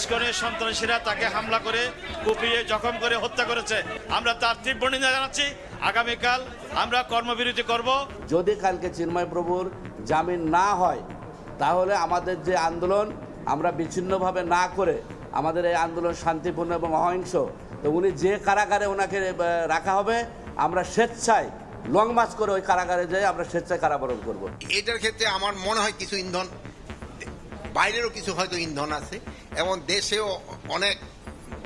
ইসকনের সন্ত্রাসীরা তাকে হামলা করে কুপিয়ে জখম করে হত্যা করেছে। আমরা তার তীব্র নিন্দা জানাচ্ছি। আগামীকাল আমরা কর্মবিরতি করব। যদি কালকে চিন্ময় প্রভুর জামিন না হয় তাহলে আমাদের যে আন্দোলন আমরা বিচ্ছিন্নভাবে না করে আমাদের এই আন্দোলন শান্তিপূর্ণ এবং অহিংস, তো উনি যে কারাগারে ওনাকে রাখা হবে আমরা স্বেচ্ছায় লং মার্চ করে ওই কারাগারে যাই আমরা স্বেচ্ছায় কারাবরণ করব। এটার ক্ষেত্রে আমার মনে হয় কিছু ইন্ধন, বাইরেরও কিছু হয়তো ইন্ধন আছে এবং দেশেও অনেক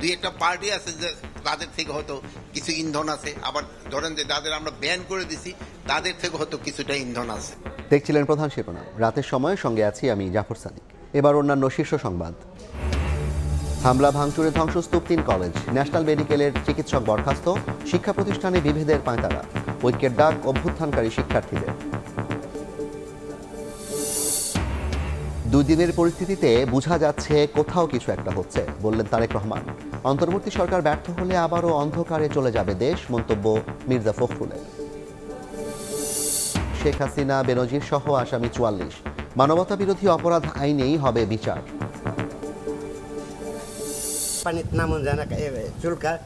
দুই একটা পার্টি আছে যে তাদের থেকে হয়তো কিছু ইন্ধন আছে। আবার ধরেন যে যাদের আমরা ব্যান করে দিছি তাদের থেকে হয়তো কিছুটা ইন্ধন আছে। দেখছিলেন প্রধান শিরোনাম। রাতের সময় সঙ্গে আছি আমি জাফর সাদিক। এবার অন্যান্য শীর্ষ সংবাদ। হামলা ভাঙচুরে ধ্বংসস্তূপ 3 কলেজ, ন্যাশনাল মেডিকেলের চিকিৎসক বরখাস্ত, শিক্ষা প্রতিষ্ঠানে বিভেদের পাঁয়তারা, ঐক্যের ডাক অভ্যুত্থানকারী শিক্ষার্থীদের। 2 দিনের পরিস্থিতিতে বোঝা যাচ্ছে কোথাও কিছু একটা হচ্ছে, বললেন তারেক রহমান। অন্তর্বর্তী সরকার ব্যর্থ হলে আবারও অন্ধকারে চলে যাবে দেশ, মন্তব্য মির্জা ফখরুলের। শেখ হাসিনা, বেনজির সহ আসামি 44, মানবতা বিরোধী অপরাধ আইনেই হবে বিচার।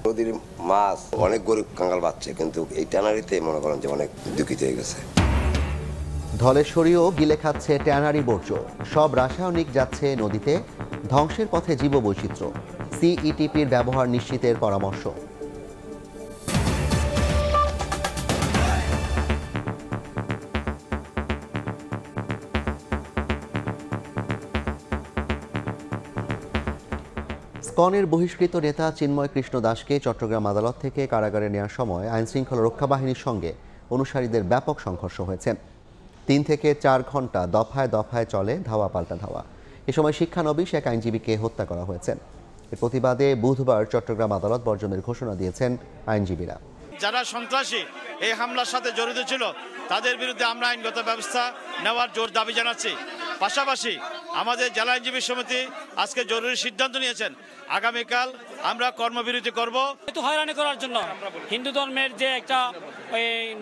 নদীর মাছ অনেক গরিব কাঙ্গাল বাচ্চা, কিন্তু এই ট্যানারিতে মনে করেন যে অনেক দুঃখিত হয়ে গেছে। ধলেশ্বরীও গিলে খাচ্ছে ট্যানারি বর্জ্য, সব রাসায়নিক যাচ্ছে নদীতে, ধ্বংসের পথে জীববৈচিত্র্য। সিইটিপির ব্যবহার নিশ্চিতের পরামর্শ। স্কনের বহিষ্কৃত নেতা চিন্ময় কৃষ্ণ দাসকে চট্টগ্রাম আদালত থেকে কারাগারে নেওয়ার সময় আইনশৃঙ্খলা রক্ষা বাহিনীর সঙ্গে অনুসারীদের ব্যাপক সংঘর্ষ হয়েছে। 3 থেকে 4 ঘন্টা দফায় দফায় চলে ধাওয়া পাল্টা ধাওয়া। এ সময় শিক্ষানবিশ এক আইনজীবীকে হত্যা করা হয়েছে। এর প্রতিবাদে বুধবার চট্টগ্রাম আদালত বর্জনের ঘোষণা দিয়েছেন আইনজীবীরা। যারা সন্ত্রাসী এই হামলার সাথে জড়িত ছিল তাদের বিরুদ্ধে আমরা আইনগত ব্যবস্থা নেওয়ার জোর দাবি জানাচ্ছি। পাশাপাশি আমাদের জেলা আইনজীবী সমিতি আজকে জরুরি সিদ্ধান্ত নিয়েছেন, আগামীকাল আমরা কর্মবিরতি করব। হয়রানি করার জন্য হিন্দু ধর্মের যে একটা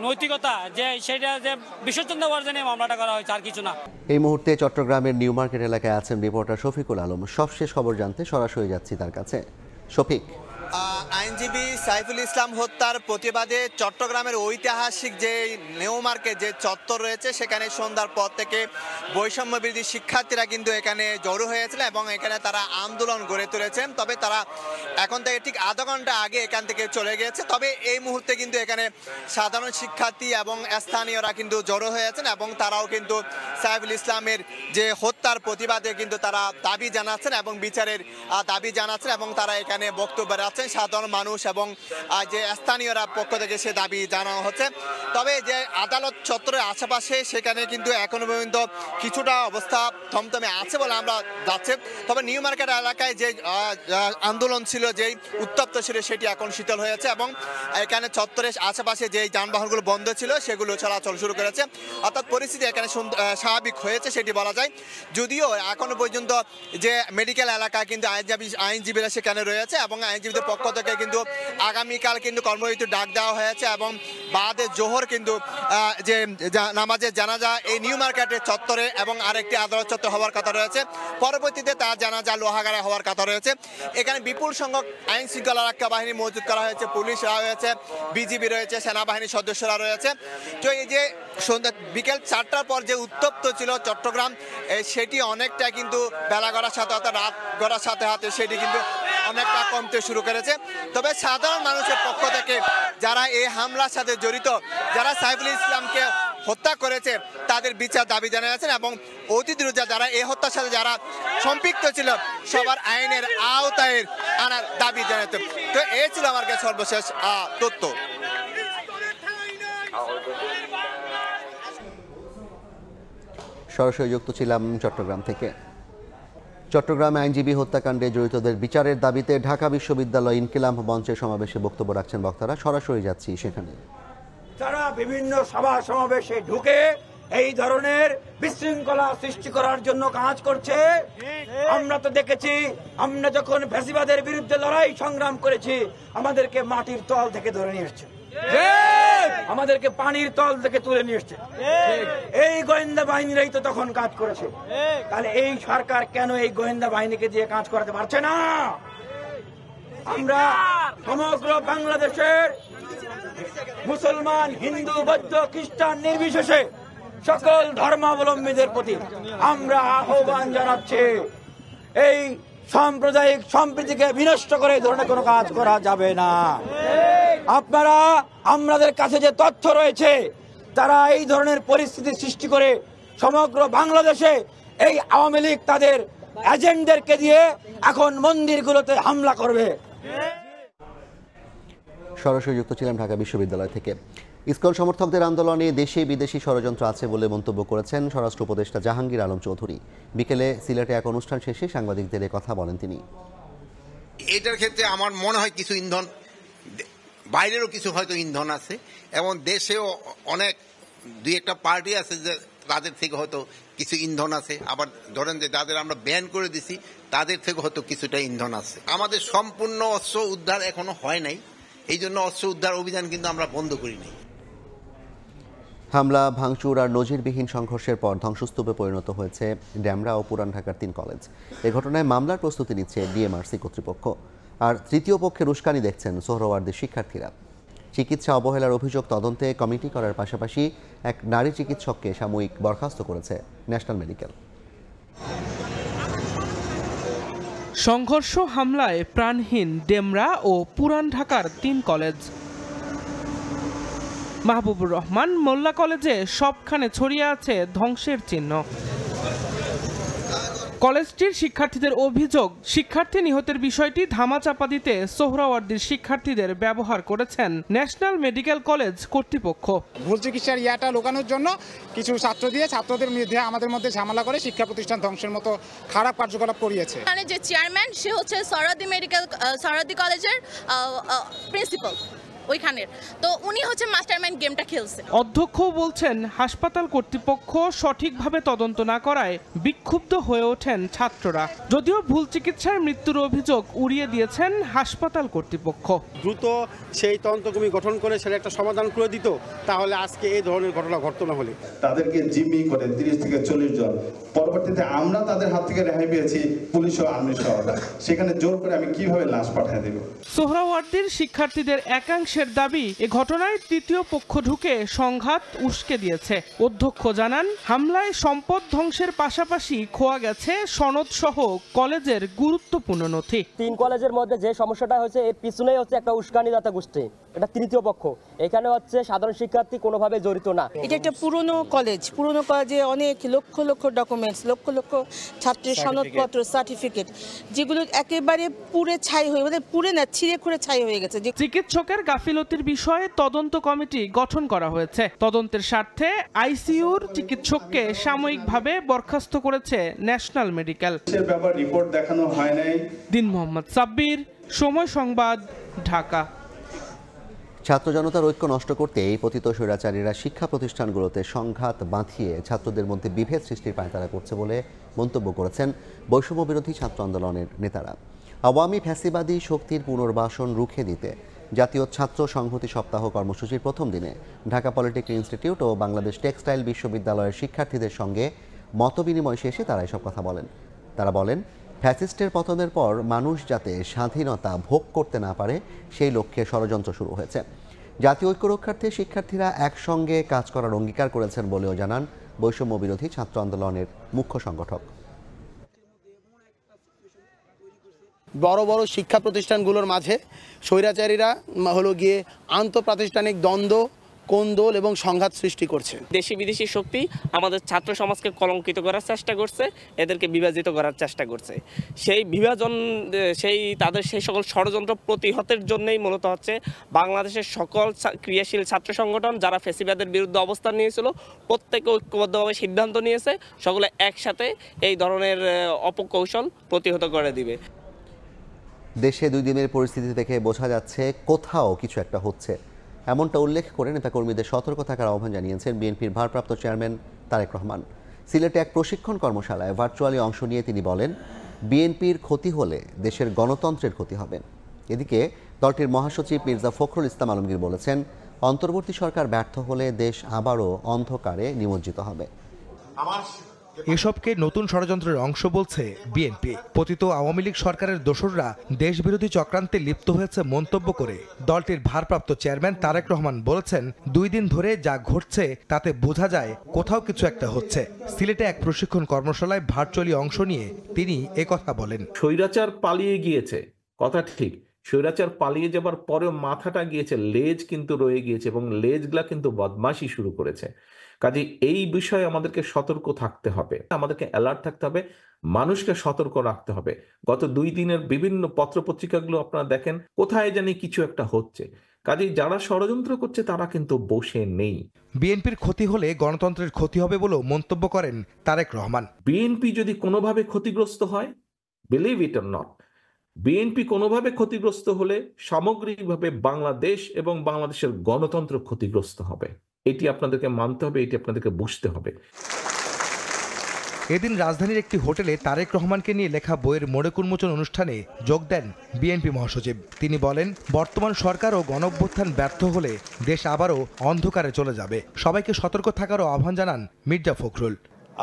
নৈতিকতা যে সেটা যে বিসর্জন দেওয়ার জন্য মামলাটা করা হয়েছে, আর কিছু না। এই মুহূর্তে চট্টগ্রামের নিউ মার্কেট এলাকায় আছেন রিপোর্টার শফিকুল আলম। সবশেষ খবর জানতে সরাসরি যাচ্ছি তার কাছে। শফিক, আইনজীবী সাইফুল ইসলাম হত্যার প্রতিবাদে চট্টগ্রামের ঐতিহাসিক যে নিউ মার্কেট যে চত্বর রয়েছে সেখানে সন্ধ্যার পর থেকে বৈষম্য বিরোধী শিক্ষার্থীরা কিন্তু এখানে জড়ো হয়েছিল এবং এখানে তারা আন্দোলন গড়ে তুলেছেন। তবে তারা এখন থেকে ঠিক আধা ঘন্টা আগে এখান থেকে চলে গিয়েছে। তবে এই মুহূর্তে কিন্তু এখানে সাধারণ শিক্ষার্থী এবং স্থানীয়রা কিন্তু জড়ো হয়েছেন এবং তারাও কিন্তু সাইফুল ইসলামের যে হত্যার প্রতিবাদে কিন্তু তারা দাবি জানাচ্ছেন এবং বিচারের দাবি জানাচ্ছেন এবং তারা এখানে বক্তব্য রাখছেন। সাধারণ মানুষ এবং যে স্থানীয়রা পক্ষ থেকে সে দাবি জানানো হচ্ছে। তবে যে আদালত চত্বরের আশেপাশে সেখানে কিন্তু এখনো পর্যন্ত কিছুটা অবস্থা থমথমে আছে বলে আমরা যাচ্ছে। তবে নিউ মার্কেট এলাকায় যে আন্দোলন ছিল, যেই উত্তপ্ত ছিল, সেটি এখন শীতল হয়েছে এবং এখানে চত্বরের আশেপাশে যেই যানবাহনগুলো বন্ধ ছিল সেগুলো চলাচল শুরু করেছে। অর্থাৎ পরিস্থিতি এখানে স্বাভাবিক হয়েছে সেটি বলা যায়। যদিও এখনো পর্যন্ত যে মেডিকেল এলাকা কিন্তু আইনজীবীরা সেখানে রয়েছে এবং আইনজীবীদের পক্ষ থেকে কিন্তু আগামীকাল কিন্তু কর্মবিরতির ডাক দেওয়া হয়েছে এবং বাদে জোহর কিন্তু যে নামাজের জানাজা এই নিউ মার্কেটের চত্বরে এবং আরেকটি আদালত চত্বর হওয়ার কথা রয়েছে। পরবর্তীতে তার জানাজা লোহাগাড়ায় হওয়ার কথা রয়েছে। এখানে বিপুল সংখ্যক আইন শৃঙ্খলা রক্ষা বাহিনী মজুত করা হয়েছে, পুলিশরা রয়েছে, বিজিবি রয়েছে, সেনাবাহিনীর সদস্যরা রয়েছে। তো এই যে সন্ধ্যা বিকেল 4টার পর যে উত্তপ্ত ছিল চট্টগ্রাম, সেটি অনেকটা কিন্তু বেলা গড়ার সাথে অর্থাৎ রাত গড়ার সাথে সাথে সেটি কিন্তু অনেকটা কমতে শুরু করেছে। তবে সাধারণ মানুষের পক্ষ থেকে যারা এই হামলার সাথে জড়িত, যারা সাইফুল ইসলামকে হত্যা করেছে, তাদের বিচার দাবি জানিয়েছেন এবং অতি দ্রুত যারা এই হত্যার সাথে যারা সম্পৃক্ত ছিল সবার আইনের আওতায় আনার দাবি জানাতেন। তো এই ছিল আমার কাছে সর্বশেষ তথ্য। সরাসরি যুক্ত ছিলাম চট্টগ্রাম থেকে। চট্টগ্রামে আইনজীবী হত্যাকাণ্ডে জড়িতদের বিচারের দাবিতে ঢাকা বিশ্ববিদ্যালয় ইনকিলাব মঞ্চের সমাবেশে বক্তব্য রাখছেন বক্তারা। সরাসরি যাচ্ছি সেখানে। তারা বিভিন্ন সভা সমাবেশে ঢুকে এই ধরনের বিশৃঙ্খলা সৃষ্টি করার জন্য কাজ করছে। আমরা তো দেখেছি, আমরা যখন ফ্যাসিবাদের বিরুদ্ধে লড়াই সংগ্রাম করেছি আমাদেরকে মাটির তল থেকে ধরে নিয়ে এসছে। আমাদেরকে পানির তল থেকে তুলে নিয়ে এসছে। এই গোয়েন্দা বাহিনীরাই তো তখন কাজ করেছে। তাহলে এই সরকার কেন এই গোয়েন্দা বাহিনীকে দিয়ে কাজ করাতে পারছে না? আমরা সমগ্র বাংলাদেশের মুসলমান, হিন্দু, বৌদ্ধ, খ্রিস্টান নির্বিশেষে সকল ধর্মাবলম্বীদের প্রতি আমরা আহ্বান জানাচ্ছি, এই সাম্প্রদায়িক সম্প্রীতিকে বিনষ্ট করে এই ধরনের কোনো কাজ করা যাবে না। আপনারা আমাদের কাছে যে তথ্য রয়েছে, তারা এই ধরনের পরিস্থিতি সৃষ্টি করে সমগ্র বাংলাদেশে এই আওয়ামী লীগ তাদের এজেন্টদেরকে দিয়ে এখন মন্দিরগুলোতে হামলা করবে। সরাসরি যুক্ত ছিলাম ঢাকা বিশ্ববিদ্যালয় থেকে। ইসকন সমর্থকদের আন্দোলনে দেশে বিদেশি ষড়যন্ত্র আছে বলে মন্তব্য করেছেন স্বরাষ্ট্র উপদেষ্টা জাহাঙ্গীর আলম চৌধুরী। বিকেলে সিলেটে এক অনুষ্ঠান শেষে সাংবাদিকদের এ কথা বলেন তিনি। এটার ক্ষেত্রে আমার মনে হয় কিছু ইন্ধন, বাইরেরও কিছু হয়তো ইন্ধন আছে, এবং দেশেও অনেক দুই একটা পার্টি আছে যে তাদের থেকে হয়তো কিছু ইন্ধন আছে। আবার ধরেন যে যাদের আমরা ব্যান করে দিছি তাদের থেকে হয়তো কিছুটা ইন্ধন আছে। আমাদের সম্পূর্ণ অস্ত্র উদ্ধার এখনো হয় নাই, এই জন্য অস্ত্র উদ্ধার অভিযান কিন্তু আমরা বন্ধ করি নাই। হামলা, ভাঙচুর আর নজিরবিহীন সংঘর্ষের পর ধ্বংসস্তূপে পরিণত হয়েছে ডেমরা ও পুরান ঢাকার 3 কলেজ। এ ঘটনায় মামলার প্রস্তুতি নিচ্ছে ডিএমআরসি কর্তৃপক্ষ। আর তৃতীয় পক্ষের উস্কানি দেখছেন সোহরাওয়ার্দীর শিক্ষার্থীরা। চিকিৎসা অবহেলার অভিযোগ তদন্তে কমিটি করার পাশাপাশি এক নারী চিকিৎসককে সাময়িক বরখাস্ত করেছে ন্যাশনাল মেডিকেল। সংঘর্ষ হামলায় প্রাণহীন ডেমরা ও পুরান ঢাকার 3 কলেজ। মাহবুবুর রহমান মোল্লা কলেজে সবখানে ছড়িয়ে আছে ধ্বংসের চিহ্ন। কলেজটির শিক্ষার্থীদের অভিযোগ, শিক্ষার্থী নিহতের বিষয়টি ধামাচাপা দিতে সোহরাওয়ার্দীর শিক্ষার্থীদের ব্যবহার করেছেন ন্যাশনাল মেডিকেল কলেজ কর্তৃপক্ষ। ভুল চিকিৎসার ইয়াটা লুকানোর জন্য কিছু ছাত্র দিয়ে ছাত্রদের মধ্যে আমাদের মধ্যে ঝামেলা করে শিক্ষা প্রতিষ্ঠান ধ্বংসের মতো খারাপ কার্যকলাপ করিয়েছে। মানে যে চেয়ারম্যান, সে হচ্ছে সোহরাওয়ার্দী কলেজের প্রিন্সিপাল ওইখানের, তো উনি হচ্ছে মাস্টারমাইন্ড গেমটা খেলছে। অধ্যক্ষ বলছেন হাসপাতাল কর্তৃপক্ষ সঠিকভাবে তদন্ত না করায় বিক্ষুব্ধ হয়ে ওঠেন ছাত্ররা। যদিও ভুল চিকিৎসার মৃত্যুর অভিযোগ উড়িয়ে দিয়েছেন হাসপাতাল কর্তৃপক্ষ। দ্রুত সেই তদন্ত কমিটি গঠন করে সেটা একটা সমাধান করে দিত, তাহলে আজকে এই ধরনের ঘটনা ঘটতো না। হলে তাদেরকে জিম্মি করে 30 থেকে 40 জন, পরবর্তীতে আমরা তাদের হাত থেকে রেহাই পেয়েছি পুলিশ ও আর্মি সহায়তা, সেখানে জোর করে আমি কিভাবে লাশ পাঠিয়ে দেব? সোহরাওয়ার্দীর শিক্ষার্থীদের একাংশের দাবি, এ ঘটনায় তৃতীয় পক্ষ ঢুকে সংঘাত উস্কে দিয়েছে। অধ্যক্ষ জানান, হামলায় সম্পদ ধ্বংসের পাশাপাশি খোয়া গেছে সনদ সহ কলেজের গুরুত্বপূর্ণ নথি। 3 কলেজের মধ্যে যে সমস্যাটা হচ্ছে, এর পিছনেই হচ্ছে একটা উস্কানিদাতা গোষ্ঠী, এটা তৃতীয় পক্ষ। এখানে হচ্ছে সাধারণ শিক্ষার্থী কোনোভাবে জড়িত না। এটা একটা পুরনো কলেজে অনেক লক্ষ লক্ষ ডকুমেন্টস, লক্ষ লক্ষ ছাত্রের সনদপত্র, সার্টিফিকেট, যেগুলো একেবারে পুড়ে ছাই হয়ে, মানে পুড়ে না, ছিঁড়ে খুঁড়ে ছাই হয়ে গেছে। চিকিৎসকের গাফিলতির বিষয়ে তদন্ত কমিটি গঠন করা হয়েছে। তদন্তের স্বার্থে আইসিইউর চিকিৎসককে সাময়িকভাবে বরখাস্ত করেছে ন্যাশনাল মেডিকেল। রিপোর্ট দেখানো হয় নাই। দিন মোহাম্মদ সাব্বির, সময় সংবাদ, ঢাকা। ছাত্র জনতার ঐক্য নষ্ট করতে এই পতিত স্বৈরাচারীরা শিক্ষা প্রতিষ্ঠানগুলোতে সংঘাত বাঁধিয়ে ছাত্রদের মধ্যে বিভেদ সৃষ্টির পায়তারা করছে বলে মন্তব্য করেছেন বৈষম্য বিরোধী ছাত্র আন্দোলনের নেতারা। আওয়ামী ফ্যাসিবাদী শক্তির পুনর্বাসন রুখে দিতে জাতীয় ছাত্র সংহতি সপ্তাহ কর্মসূচির প্রথম দিনে ঢাকা পলিটেকনিক ইনস্টিটিউট ও বাংলাদেশ টেক্সটাইল বিশ্ববিদ্যালয়ের শিক্ষার্থীদের সঙ্গে মতবিনিময় শেষে তারা এসব কথা বলেন। তারা বলেন, ফ্যাসিস্টের পতনের পর মানুষ যাতে স্বাধীনতা ভোগ করতে না পারে সেই লক্ষ্যে ষড়যন্ত্র শুরু হয়েছে। জাতীয় ঐক্য রক্ষার্থে শিক্ষার্থীরা একসঙ্গে কাজ করার অঙ্গীকার করেছেন বলেও জানান বৈষম্য বিরোধী ছাত্র আন্দোলনের মুখ্য সংগঠক। বড় বড় শিক্ষা প্রতিষ্ঠানগুলোর মাঝে স্বৈরাচারীরা হলো গিয়ে আন্তঃপ্রাতিষ্ঠানিক দ্বন্দ্ব, কোন্দল এবং সংঘাত সৃষ্টি করছে। দেশি বিদেশি শক্তি আমাদের ছাত্র সমাজকে কলঙ্কিত করার চেষ্টা করছে, এদেরকে বিভাজিত করার চেষ্টা করছে। সেই বিভাজন, তাদের সেই সকল ষড়যন্ত্র প্রতিহতের জন্যই মূলত হচ্ছে বাংলাদেশের সকল ক্রিয়াশীল ছাত্র সংগঠন যারা ফ্যাসিবাদের বিরুদ্ধে অবস্থান নিয়েছিল, প্রত্যেকে ঐক্যবদ্ধভাবে সিদ্ধান্ত নিয়েছে সকলে একসাথে এই ধরনের অপকৌশল প্রতিহত করে দিবে। দেশে 2 দিনের পরিস্থিতি দেখে বোঝা যাচ্ছে কোথাও কিছু একটা হচ্ছে, এমনটা উল্লেখ করে নেতাকর্মীদের সতর্ক থাকার আহ্বান জানিয়েছেন বিএনপির ভারপ্রাপ্ত চেয়ারম্যান তারেক রহমান। সিলেটে এক প্রশিক্ষণ কর্মশালায় ভার্চুয়ালি অংশ নিয়ে তিনি বলেন, বিএনপির ক্ষতি হলে দেশের গণতন্ত্রের ক্ষতি হবে। এদিকে দলটির মহাসচিব মির্জা ফখরুল ইসলাম আলমগীর বলেছেন, অন্তর্বর্তী সরকার ব্যর্থ হলে দেশ আবারও অন্ধকারে নিমজ্জিত হবে। এসবকে নতুন ষড়যন্ত্রের অংশ বলছে বিএনপি। পতিত আওয়ামী লীগ সরকারের দোসররা দেশবিরোধী চক্রান্তে লিপ্ত হয়েছে মন্তব্য করে দলটির ভারপ্রাপ্ত চেয়ারম্যান তারেক রহমান বলেছেন, 2 দিন ধরে যা ঘটছে তাতে বোঝা যায় কোথাও কিছু একটা হচ্ছে। সিলেটে এক প্রশিক্ষণ কর্মশালায় ভার্চুয়ালি অংশ নিয়ে তিনি একথা বলেন। স্বৈরাচার পালিয়ে গিয়েছে, কথা ঠিক, স্বৈরাচার পালিয়ে যাবার পরেও মাথাটা গিয়েছে, লেজ কিন্তু রয়ে গিয়েছে এবং লেজগুলা কিন্তু বদমাশি শুরু করেছে। কাজে এই বিষয়ে আমাদেরকে সতর্ক থাকতে হবে, আমাদেরকে অ্যালার্ট থাকতে হবে, মানুষকে সতর্ক রাখতে হবে। গত 2 দিনের বিভিন্ন পত্রপত্রিকাগুলো আপনারা দেখেন, কোথায় জানি কিছু একটা হচ্ছে। কাজেই যারা ষড়যন্ত্র করছে তারা কিন্তু বসে নেই। বিএনপির ক্ষতি হলে গণতন্ত্রের ক্ষতি হবে বলেও মন্তব্য করেন তারেক রহমান। বিএনপি যদি কোনোভাবে ক্ষতিগ্রস্ত হয়, believe it or not, BNP কোনোভাবে ক্ষতিগ্রস্ত হলে সামগ্রিকভাবে বাংলাদেশ এবং বাংলাদেশের গণতন্ত্র ক্ষতিগ্রস্ত হবে। এটি আপনাদেরকে মানতে হবে, এটি আপনাদেরকে বুঝতে হবে। এদিন রাজধানীর একটি হোটেলে তারেক রহমানকে নিয়ে লেখা বইয়ের মোড়ক উন্মোচন অনুষ্ঠানে যোগ দেন বিএনপি মহাসচিব। তিনি বলেন, বর্তমান সরকার ও গণঅভ্যুত্থান ব্যর্থ হলে দেশ আবারও অন্ধকারে চলে যাবে। সবাইকে সতর্ক থাকারও আহ্বান জানান মির্জা ফখরুল।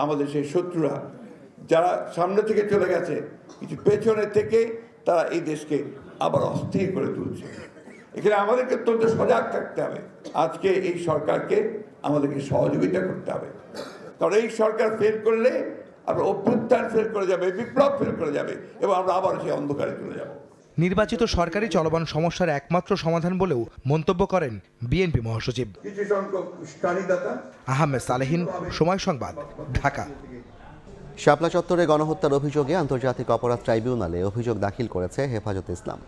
আমাদের সেই শত্রুরা যারা সামনে থেকে চলে গেছে, কিছু পেছনে থেকে তারা এই দেশকে আবার অস্থির করে তুলছে। এখানে আমাদেরকে অত্যন্ত সজাগ থাকতে হবে। আজকে এই সরকারকে আমাদেরকে সহযোগিতা করতে হবে, কারণ এই সরকার ফেল করলে আমরা অভ্যুত্থান ফেল করে যাবে, বিপ্লব ফেল করে যাবে এবং আমরা আবার সেই অন্ধকারে চলে যাব। নির্বাচিত সরকারি চলমান সমস্যার একমাত্র সমাধান বলেও মন্তব্য করেন বিএনপি মহাসচিব। কিছু সংখ্যক উস্কানিদাতা। আহমেদ সালেহিন, সময় সংবাদ, ঢাকা। শাপলা চত্বরে গণহত্যার অভিযোগে আন্তর্জাতিক অপরাধ ট্রাইব্যুনালে অভিযোগ দাখিল করেছে হেফাজতে ইসলাম।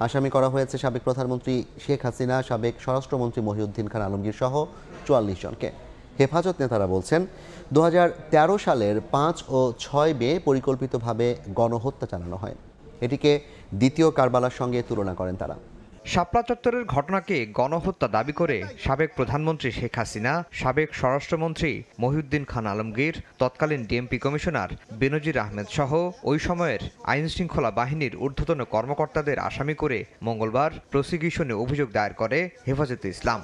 আসামি করা হয়েছে সাবেক প্রধানমন্ত্রী শেখ হাসিনা, সাবেক স্বরাষ্ট্রমন্ত্রী মহিউদ্দিন খান আলমগীর সহ 44 জনকে। হেফাজত নেতারা বলছেন, 2013 সালের 5 ও 6 মে পরিকল্পিতভাবে গণহত্যা চালানো হয়। এটিকে দ্বিতীয় কারবালার সঙ্গে তুলনা করেন তারা। শাপলা চত্বরের ঘটনাকে গণহত্যা দাবি করে সাবেক প্রধানমন্ত্রী শেখ হাসিনা, সাবেক স্বরাষ্ট্রমন্ত্রী মহিউদ্দিন খান আলমগীর, তৎকালীন ডিএমপি কমিশনার বেনজির আহমেদ সহ ওই সময়ের আইনশৃঙ্খলা বাহিনীর ঊর্ধ্বতন কর্মকর্তাদের আসামি করে মঙ্গলবার প্রসিকিউশনে অভিযোগ দায়ের করে হেফাজতে ইসলাম।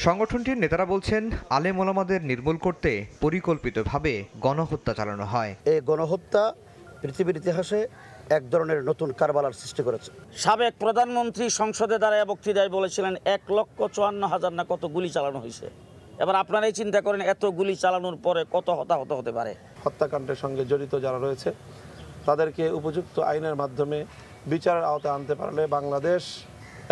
সংগঠনটির নেতারা বলছেন, আলেম ওলামাদের নির্মূল করতে পরিকল্পিতভাবে গণহত্যা চালানো হয়। এই গণহত্যা পৃথিবীর ইতিহাসে এক ধরনের নতুন কারবালার সৃষ্টি করেছে। সাবেক প্রধানমন্ত্রী সংসদে দাঁড়ায় বক্তৃতায় বলেছিলেন 1,54,000 না কত গুলি চালানো হয়েছে। এবার আপনারাই চিন্তা করেন, এত গুলি চালানোর পরে কত হতাহত হতে পারে। হত্যাকাণ্ডের সঙ্গে জড়িত যারা রয়েছে তাদেরকে উপযুক্ত আইনের মাধ্যমে বিচারের আওতায় আনতে পারলে বাংলাদেশ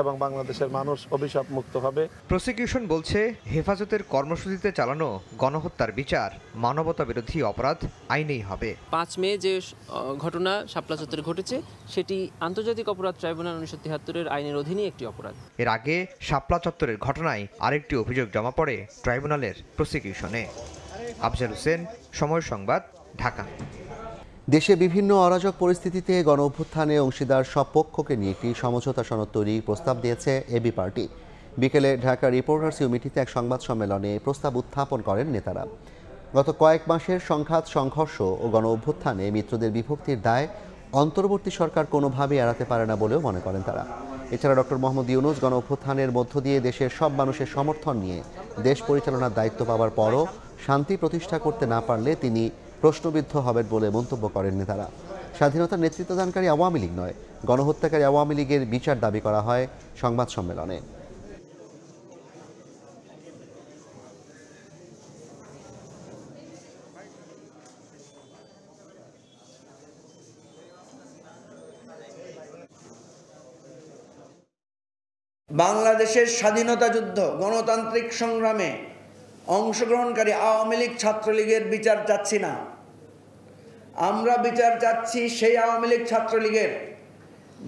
এবং বাংলাদেশের মানুষ অভিশাপ মুক্ত হবে। প্রসিকিউশন বলছে, হেফাজতের কর্মসূচিতে চালানো গণহত্যার বিচার মানবতা বিরোধী অপরাধ আইনেই হবে। 5 মে যে ঘটনা শাপলা চত্বরে ঘটেছে সেটি আন্তর্জাতিক অপরাধ ট্রাইব্যুনাল 1973 আইনের অধীনে একটি অপরাধ। এর আগে শাপলা চত্বরের ঘটনায় আরেকটি অভিযোগ জমা পড়ে ট্রাইব্যুনালের প্রসিকিউশনে। আফজাল হোসেন, সময় সংবাদ, ঢাকা। দেশে বিভিন্ন অরাজক পরিস্থিতিতে গণঅভ্যুত্থানে অংশীদার সব পক্ষকে নিয়ে একটি সমঝোতা সনদ তৈরির প্রস্তাব দিয়েছে এবি পার্টি। বিকেলে ঢাকা রিপোর্টার্স ইউনিটিতে এক সংবাদ সম্মেলনে প্রস্তাব উত্থাপন করেন নেতারা। গত কয়েক মাসের সংঘাত, সংঘর্ষ ও গণঅভ্যুত্থানে মিত্রদের বিভক্তির দায় অন্তর্বর্তী সরকার কোনোভাবেই এড়াতে পারে না বলেও মনে করেন তারা। এছাড়া ডক্টর মোহাম্মদ ইউনূস গণঅভ্যুত্থানের মধ্য দিয়ে দেশের সব মানুষের সমর্থন নিয়ে দেশ পরিচালনার দায়িত্ব পাওয়ার পরও শান্তি প্রতিষ্ঠা করতে না পারলে তিনি প্রশ্নবিদ্ধ হবেন বলে মন্তব্য করেন নেতারা। স্বাধীনতার নেতৃত্বদানকারী আওয়ামী লীগ নয়, গণহত্যাকারী আওয়ামী লীগের বিচার দাবি করা হয় সংবাদ সম্মেলনে। বাংলাদেশের স্বাধীনতা যুদ্ধ, গণতান্ত্রিক সংগ্রামে অংশগ্রহণকারী আওয়ামী লীগ, ছাত্রলীগের বিচার চাচ্ছি না। আমরা বিচার চাচ্ছি সেই আওয়ামী লীগ, ছাত্রলীগের,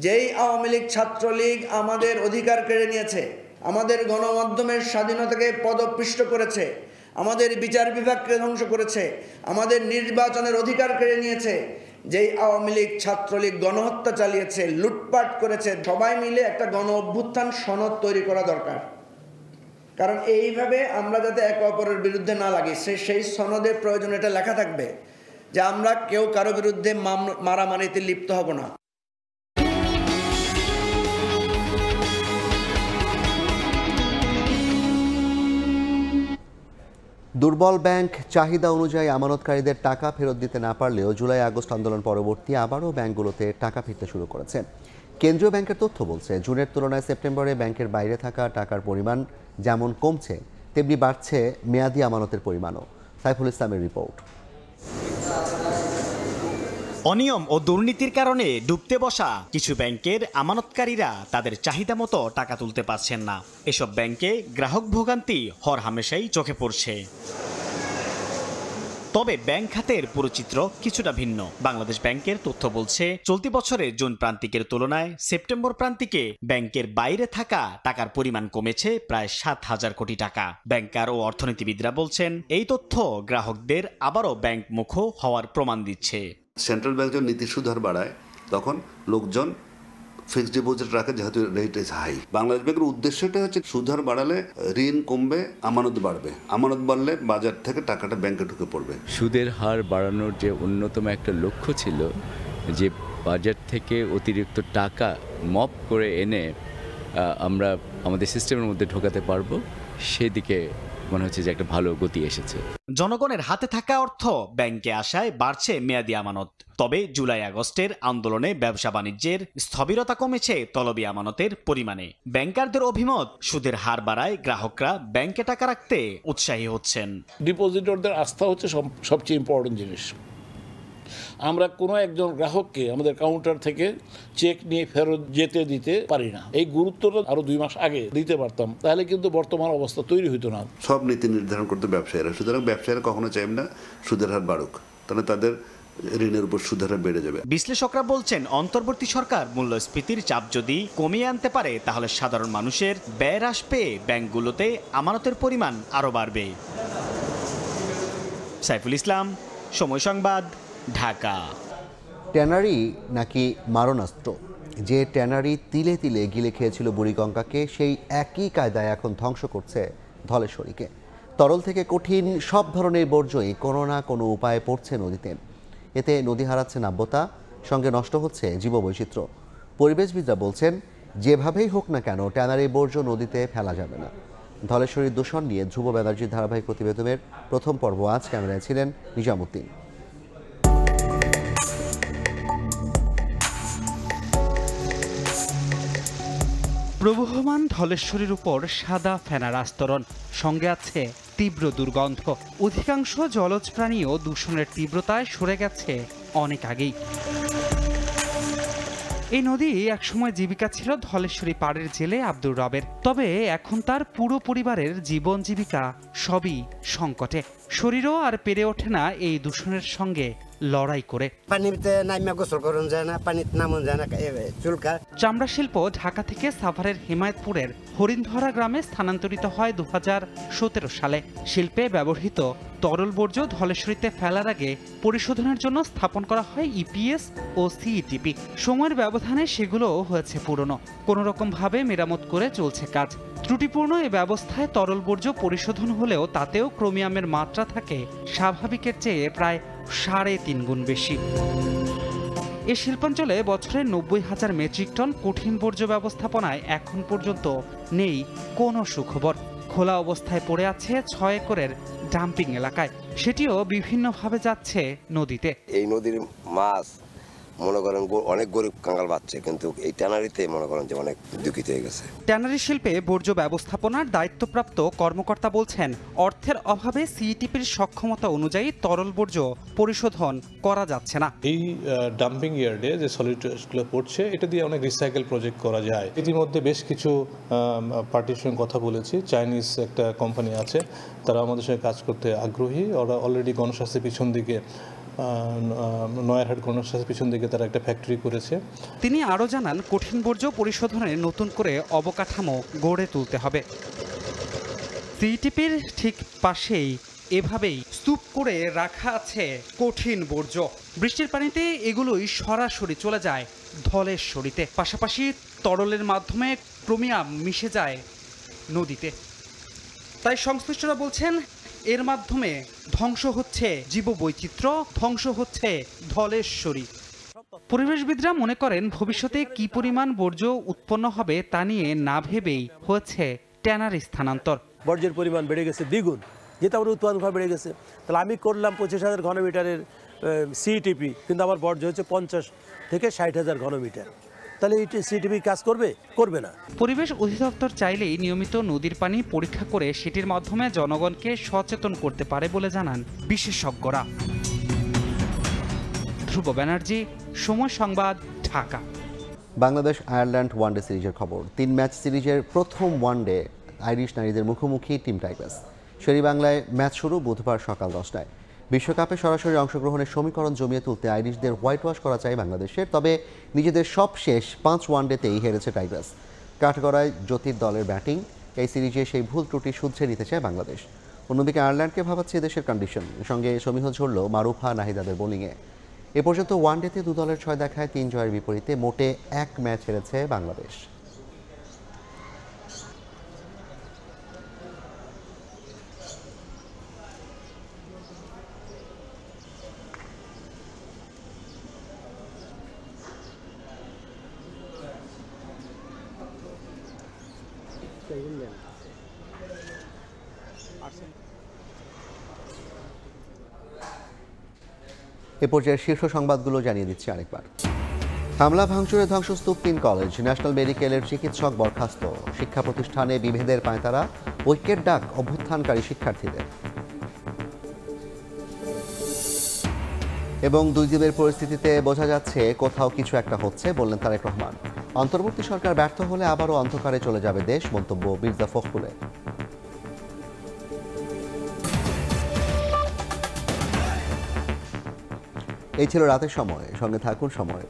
যেই আওয়ামী লীগ, ছাত্রলীগ আমাদের অধিকার কেড়ে নিয়েছে, আমাদের গণমাধ্যমের স্বাধীনতাকে পদপিষ্ট করেছে, আমাদের বিচার বিভাগকে ধ্বংস করেছে, আমাদের নির্বাচনের অধিকার কেড়ে নিয়েছে। যেই আওয়ামী লীগ, ছাত্রলীগ গণহত্যা চালিয়েছে, লুটপাট করেছে, সবাই মিলে একটা গণ অভ্যুত্থান সনদ তৈরি করা দরকার। কারণ এইভাবে আমরা যাতে একে অপরের বিরুদ্ধে না লাগি, সেই সনদের প্রয়োজন এটা লেখা থাকবে যে আমরা কেউ কারো বিরুদ্ধে মারামারিতে লিপ্ত হব না। দুর্বল ব্যাংক চাহিদা অনুযায়ী আমানতকারীদের টাকা ফেরত দিতে না পারলেও জুলাই আগস্ট আন্দোলন পরবর্তী আবারও ব্যাংকগুলোতে টাকা ফিরতে শুরু করেছে। কেন্দ্রীয় ব্যাংকের তথ্য বলছে, জুনের তুলনায় সেপ্টেম্বরে ব্যাংকের বাইরে থাকা টাকার পরিমাণ যেমন কমছে তেমনি বাড়ছে মেয়াদি আমানতের পরিমাণও। সাইফুল ইসলামের রিপোর্ট। অনিয়ম ও দুর্নীতির কারণে ডুবতে বসা কিছু ব্যাংকের আমানতকারীরা তাদের চাহিদা মতো টাকা তুলতে পারছেন না। এসব ব্যাংকে গ্রাহক ভোগান্তি হরহামেশাই চোখে পড়ছে। তবে ব্যাংক খাতের পুরো চিত্র কিছুটা ভিন্ন। বাংলাদেশ ব্যাংকের তথ্য বলছে, চলতি বছরের জুন প্রান্তিকের তুলনায় সেপ্টেম্বর প্রান্তিকে ব্যাংকের বাইরে থাকা টাকার পরিমাণ কমেছে প্রায় 7,000 কোটি টাকা। ব্যাংকার ও অর্থনীতিবিদরা বলছেন, এই তথ্য গ্রাহকদের আবারও ব্যাংকমুখ হওয়ার প্রমাণ দিচ্ছে। সেন্ট্রাল ব্যাংক যখন নীতি সুদ হার বাড়ায় তখন লোকজন ফিক্সড ডিপোজিট রাখে, যেহেতু রেট ইজ হাই। বাংলাদেশ ব্যাংকের উদ্দেশ্যটা হচ্ছে সুদ হার বাড়ালে ঋণ কমবে, আমানত বাড়বে, আমানত বাড়লে বাজার থেকে টাকাটা ব্যাংকে ঢুকে পড়বে। সুদের হার বাড়ানোর যে অন্যতম একটা লক্ষ্য ছিল যে বাজার থেকে অতিরিক্ত টাকা মপ করে এনে আমরা আমাদের সিস্টেমের মধ্যে ঢোকাতে পারবো, সেদিকে মনে হচ্ছে যে একটা ভালো গতি এসেছে। জনগণের হাতে থাকা অর্থ ব্যাংকে আসায় বাড়ছে মেয়াদি আমানত। তবে জুলাই আগস্টের আন্দোলনে ব্যবসা বাণিজ্যের স্থবিরতা কমেছে তলবি আমানতের পরিমাণে। ব্যাংকারদের অভিমত, সুদের হার বাড়ায় গ্রাহকরা ব্যাংকে টাকা রাখতে উৎসাহী হচ্ছেন। ডিপোজিটরদের আস্থা হচ্ছে সবচেয়ে ইম্পর্টেন্ট জিনিস। আমরা কোনো একজন গ্রাহককে আমাদের কাউন্টার থেকে চেক নিয়ে ফেরত যেতে দিতে পারি না। এই গুরুত্বটা আরো 2 মাস আগে দিতে পারতাম, তাহলে কিন্তু বর্তমান অবস্থা তৈরি হইতো না। সব নীতি নির্ধারণ করতে ব্যবসায়ীরা, সুতরাং ব্যবসায়ীরা কখনো চাইবে না সুদের হার বাড়ুক, তাহলে তাদের ঋণের উপর সুদের হার বেড়ে যাবে। বিশ্লেষকরা বলছেন, অন্তর্বর্তী সরকার মূল্যস্ফীতির চাপ যদি কমিয়ে আনতে পারে তাহলে সাধারণ মানুষের ব্যয় হ্রাস পেয়ে ব্যাংকগুলোতে আমানতের পরিমাণ আরও বাড়বে। সাইফুল ইসলাম, সময় সংবাদ, ঢাকা। ট্যানারি নাকি মারণাস্ত্র? যে ট্যানারি তিলে তিলে গিলে খেয়েছিল বুড়িগঙ্গাকে, সেই একই কায়দায় এখন ধ্বংস করছে ধলেশ্বরীকে। তরল থেকে কঠিন সব ধরনের বর্জ্যই কোনো না কোনো উপায়ে পড়ছে নদীতে। এতে নদী হারাচ্ছে নাব্যতা, সঙ্গে নষ্ট হচ্ছে জীববৈচিত্র্য। পরিবেশবিদরা বলছেন, যেভাবেই হোক না কেন ট্যানারি বর্জ্য নদীতে ফেলা যাবে না। ধলেশ্বরীর দূষণ নিয়ে ধ্রুব ব্যানার্জির ধারাবাহিক প্রতিবেদনের প্রথম পর্ব আজ। ক্যামেরায় ছিলেন নিজামুদ্দিন। প্রবহমান ধলেশ্বরীর উপর সাদা ফেনার আস্তরণ, সঙ্গে আছে তীব্র দুর্গন্ধ। অধিকাংশ জলজ প্রাণীও দূষণের তীব্রতায় সরে গেছে অনেক আগেই। এই নদী একসময় জীবিকা ছিল ধলেশ্বরী পাড়ের জেলে আব্দুর রবের। তবে এখন তার পুরো পরিবারের জীবন জীবিকা সবই সংকটে। শরীরও আর পেরে ওঠে না এই দূষণের সঙ্গে লড়াই করে। পানিতে নাইমা গোসল করুন যায় না, পানিতে নামুন যায় না, চুলকা। চামড়া শিল্প ঢাকা থেকে সাভারের হেমায়েতপুরের হরিণধরা গ্রামে স্থানান্তরিত হয় 2017 সালে। শিল্পে ব্যবহৃত তরল বর্জ্য ধলেশ্বরীতে ফেলার আগে পরিশোধনের জন্য স্থাপন করা হয় ইপিএস ও সিইটিপি। সময়ের ব্যবধানে সেগুলো হয়েছে পুরনো, কোনো রকম ভাবে মেরামত করে চলছে কাজ। ত্রুটিপূর্ণ এ ব্যবস্থায় তরল বর্জ্য পরিশোধন হলেও তাতেও ক্রোমিয়ামের মাত্রা থাকে স্বাভাবিকের চেয়ে প্রায় 3.5 গুণ বেশি। এ শিল্পাঞ্চলে বছরে 90,000 মেট্রিক টন কঠিন বর্জ্য ব্যবস্থাপনায় এখন পর্যন্ত নেই কোনো সুখবর। খোলা অবস্থায় পড়ে আছে 6 একরের ডাম্পিং এলাকায়, সেটিও বিভিন্নভাবে যাচ্ছে নদীতে। এই নদীর মাছ মনে করেন অনেক গরিব কাঙ্গাল বাচ্চা, কিন্তু এই ট্যানারিতে মনে করেন যে অনেক দুঃখিত হয়ে গেছে। ট্যানারি শিল্পে বর্জ্য ব্যবস্থাপনার দায়িত্বপ্রাপ্ত কর্মকর্তা বলছেন, অর্থের অভাবে সিইটিপির সক্ষমতা অনুযায়ী তরল বর্জ্য পরিশোধন করা যাচ্ছে না। এই ডাম্পিং ইয়ার্ডে যে সলিড ওয়েস্টগুলো পড়ছে, এটা দিয়ে অনেক রিসাইকেল প্রজেক্ট করা যায়। ইতিমধ্যে বেশ কিছু পার্টির সঙ্গে কথা বলেছি। চাইনিজ একটা কোম্পানি আছে, তারা আমাদের সঙ্গে কাজ করতে আগ্রহী। ওরা অলরেডি গণস্বাস্থ্যের পিছন দিকে, নয়ারহাট গণস্বাস্থ্যের পিছন দিকে তারা একটা ফ্যাক্টরি করেছে। তিনি আরও জানান, কঠিন বর্জ্য পরিশোধনে নতুন করে অবকাঠামো গড়ে তুলতে হবে। সিইটিপির ঠিক পাশেই এভাবেই স্তূপ করে রাখা আছে কঠিন বর্জ্য। বৃষ্টির পানিতে এগুলোই সরাসরি চলে যায় ধলেশ্বরীতে। পাশাপাশি তরলের মাধ্যমে ক্রোমিয়াম মিশে যায় নদীতে। তাই সংশ্লিষ্টরা বলছেন, এর মাধ্যমে ধ্বংস হচ্ছে জীববৈচিত্র্য, ধ্বংস হচ্ছে ধলেশ্বরী। পরিবেশবিদরা মনে করেন, ভবিষ্যতে কি পরিমাণ বর্জ্য উৎপন্ন হবে তা নিয়ে না ভেবেই হচ্ছে ট্যানারি স্থানান্তর। বর্জ্যের পরিমাণ বেড়ে গেছে দ্বিগুণ, যেহেতু আমার উৎপাদন ক্ষয় বেড়ে গেছে, তাহলে আমি করলাম 25,000 ঘনমিটারের সিটিপি, কিন্তু আমার বর্জ্য হচ্ছে 50 থেকে 60,000 ঘনমিটার। তাহলে এই সিটিপি কাজ করবে না। পরিবেশ অধিদপ্তর চাইলেই নিয়মিত নদীর পানি পরীক্ষা করে সেটির মাধ্যমে জনগণকে সচেতন করতে পারে বলে জানান বিশেষজ্ঞরা। ধ্রুব ব্যানার্জি, সময় সংবাদ, ঢাকা। বাংলাদেশ আয়ারল্যান্ড ওয়ানডে সিরিজের খবর। 3 ম্যাচ সিরিজের প্রথম ওয়ানডে আইরিশ নারীদের মুখোমুখি টিম টাইগার্স। শেরেবাংলায় ম্যাচ শুরু বুধবার সকাল 10টায়। বিশ্বকাপে সরাসরি অংশগ্রহণের সমীকরণ জমিয়ে তুলতে আইরিশদের হোয়াইট ওয়াশ করা চাই বাংলাদেশের, তবে নিজেদের সব শেষ 5 ওয়ানডেতেই হেরেছে টাইগার্স। কাঠগড়ায় জ্যোতির দলের ব্যাটিং, এই সিরিজে সেই ভুল ত্রুটি শুধরে নিতে চায় বাংলাদেশ। অন্যদিকে আয়ারল্যান্ডকে ভাবাচ্ছে দেশের কন্ডিশন, সঙ্গে সমীহ ঝরল মারুফা নাহিদাদের বোলিংয়ে। এ পর্যন্ত ওয়ানডেতে 2 দলের 6 দেখায় 3 জয়ের বিপরীতে মোটে 1 ম্যাচ হেরেছে বাংলাদেশ। এ পর্যায়ে শীর্ষ সংবাদগুলো জানিয়ে দিচ্ছি আরেকবার। হামলা ভাঙচুরে ধ্বংসস্তূপ 3 কলেজ, ন্যাশনাল মেডিকেলের চিকিৎসক বরখাস্ত। শিক্ষা প্রতিষ্ঠানে বিভেদের পায়তারা, ঐক্যের ডাক অভ্যুত্থানকারী শিক্ষার্থীদের। এবং 2 দিনের পরিস্থিতিতে বোঝা যাচ্ছে কোথাও কিছু একটা হচ্ছে, বললেন তারেক রহমান। অন্তর্বর্তী সরকার ব্যর্থ হলে আবারও অন্ধকারে চলে যাবে দেশ, মন্তব্য মির্জা ফখরুলের। এই ছিল রাতের সময়, সঙ্গে থাকুন সময়।